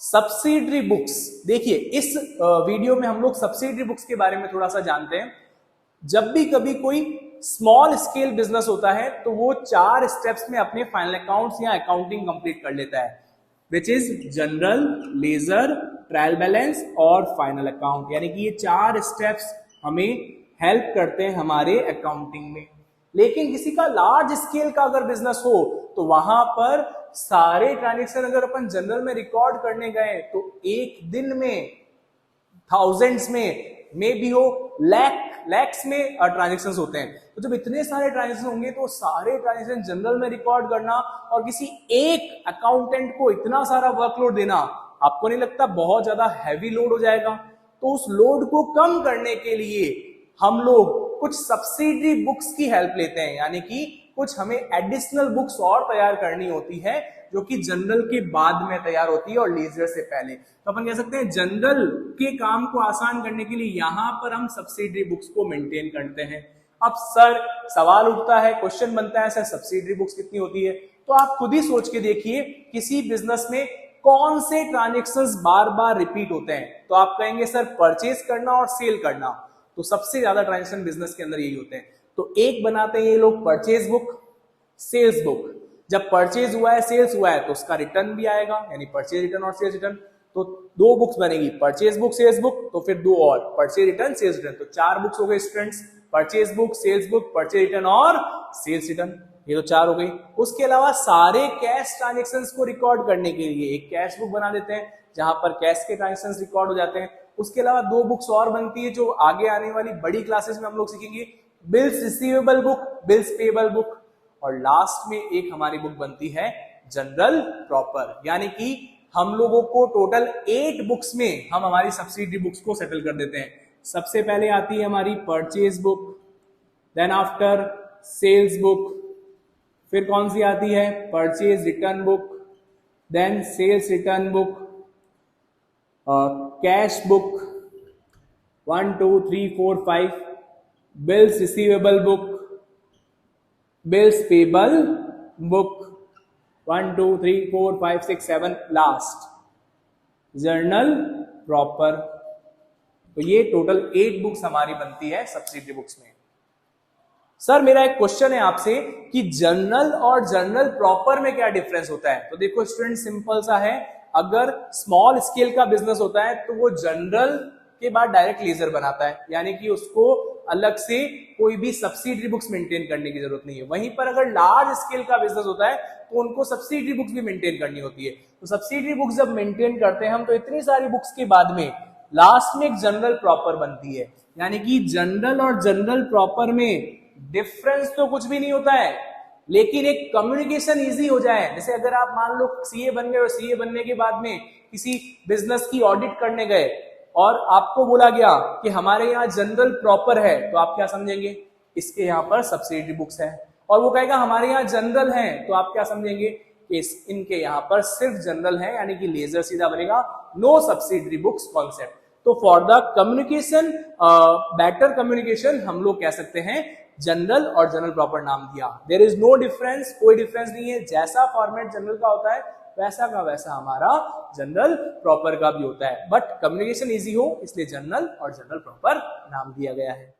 Subsidiary books. देखिए इस video में हम लोग सब्सिडरी बुक्स के बारे में थोड़ा सा जानते हैं। जब भी कभी कोई स्मॉल स्केल बिजनेस होता है तो वो 4 स्टेप्स में अपने फाइनल अकाउंट्स या अकाउंटिंग कंप्लीट कर लेता है, which is general, ledger, trial balance और फाइनल अकाउंट। यानी कि ये 4 स्टेप्स हमें हेल्प करते हैं हमारे अकाउंटिंग में। लेकिन किसी का लार्ज स्केल का अगर बिजनेस हो तो वहां पर सारे ट्रांजेक्शन अगर अपन जनरल में रिकॉर्ड करने गए तो एक दिन में थाउजेंड्स में मे भी हो लैक्स में ट्रांजेक्शन्स होते हैं। तो जब इतने सारे ट्रांजेक्शन होंगे तो सारे ट्रांजेक्शन जनरल में रिकॉर्ड करना और किसी एक अकाउंटेंट को इतना सारा वर्कलोड देना, आपको नहीं लगता बहुत ज्यादा हैवी लोड हो जाएगा? तो उस लोड को कम करने के लिए हम लोग कुछ सब्सिडरी बुक्स की हेल्प लेते हैं, यानी कि कुछ हमें एडिशनल बुक्स और तैयार करनी होती है जो कि जनरल के बाद में तैयार होती है और लेजर से पहले। तो अपन कह सकते हैं जनरल के काम को आसान करने के लिए यहां पर हम सब्सिडरी बुक्स को मेंटेन करते हैं। अब सर सवाल उठता है, क्वेश्चन बनता है, सर सब्सिडरी बुक्स कितनी होती है? तो आप खुद ही सोच के देखिए किसी बिजनेस में कौन से ट्रांजेक्शन्स बार बार रिपीट होते हैं? तो आप कहेंगे सर परचेज करना और सेल करना। तो सबसे ज्यादा ट्रांजेक्शन बिजनेस के अंदर यही होते हैं। तो एक बनाते हैं ये लोग परचेज बुक, सेल्स बुक। जब परचेज हुआ है, सेल्स हुआ है तो उसका रिटर्न भी आएगा, यानी परचेज रिटर्न और सेल्स रिटर्न। तो 2 बुक्स बनेगी, परचेज बुक, सेल्स बुक, तो फिर 2 और परचेज रिटर्न, सेल्स रिटर्न। तो 4 बुक्स हो गए students, purchase book, sales book, purchase return और सेल्स रिटर्न। ये तो 4 हो गई। उसके अलावा सारे कैश ट्रांजेक्शन्स को रिकॉर्ड करने के लिए एक कैश बुक बना देते हैं जहां पर कैश के ट्रांजेक्शन्स रिकॉर्ड हो जाते हैं। उसके अलावा 2 बुक्स और बनती है जो आगे आने वाली बड़ी क्लासेस में हम लोग सीखेंगे, bills receivable book, bills payable book. और लास्ट में एक हमारी बुक बनती है जनरल प्रॉपर। यानी कि हम लोगों को टोटल 8 बुक्स में हम हमारी सब्सिडरी बुक्स को सेटल कर देते हैं। सबसे पहले आती है हमारी purchase book, then after sales book, फिर कौन सी आती है purchase return book, then sales return book, cash book 1 2 3 4 5, bills receivable book, bills payable book 1 2 3 4 5 6 7, last journal proper. तो ये टोटल 8 बुक्स हमारी बनती है सब्सिडरी बुक्स में। सर मेरा एक क्वेश्चन है आपसे कि जर्नल और जर्नल प्रॉपर में क्या डिफरेंस होता है? तो देखो स्टूडेंट सिंपल सा है, अगर स्मॉल स्केल का बिजनेस होता है तो वो जनरल के बाद डायरेक्ट लेजर बनाता है, यानी कि उसको अलग से कोई भी सब्सिडरी बुक्स मेंटेन करने की जरूरत नहीं है। वहीं पर अगर लार्ज स्केल का बिजनेस होता है तो उनको सब्सिडरी बुक्स भी मेंटेन करनी होती है। तो सब्सिडरी बुक्स जब मेंटेन करते हैं हम तो इतनी सारी बुक्स के बाद में लास्ट में एक जनरल प्रॉपर बनती है। यानी कि जनरल और जनरल प्रॉपर में डिफरेंस तो कुछ भी नहीं होता है, लेकिन एक कम्युनिकेशन इजी हो जाए। जैसे अगर आप मान लो सीए बन गए और सीए बनने के बाद में किसी बिजनेस की ऑडिट करने गए और आपको बोला गया कि हमारे यहाँ जनरल प्रॉपर है, तो आप क्या समझेंगे? इसके यहाँ पर सब्सिडरी बुक्स है। और वो कहेगा हमारे यहाँ जनरल है, तो आप क्या समझेंगे? कि इनके यहाँ पर सिर्फ जनरल है, यानी कि लेजर सीधा बनेगा, नो सब्सिडरी बुक्स कॉन्सेप्ट। तो for the communication, better communication, हम लोग कह सकते हैं जनरल और जनरल प्रॉपर नाम दिया। देयर इज नो डिफरेंस, कोई डिफरेंस नहीं है। जैसा फॉर्मेट जनरल का होता है वैसा का वैसा हमारा जनरल प्रॉपर का भी होता है, बट कम्युनिकेशन इजी हो इसलिए जनरल और जनरल प्रॉपर नाम दिया गया है।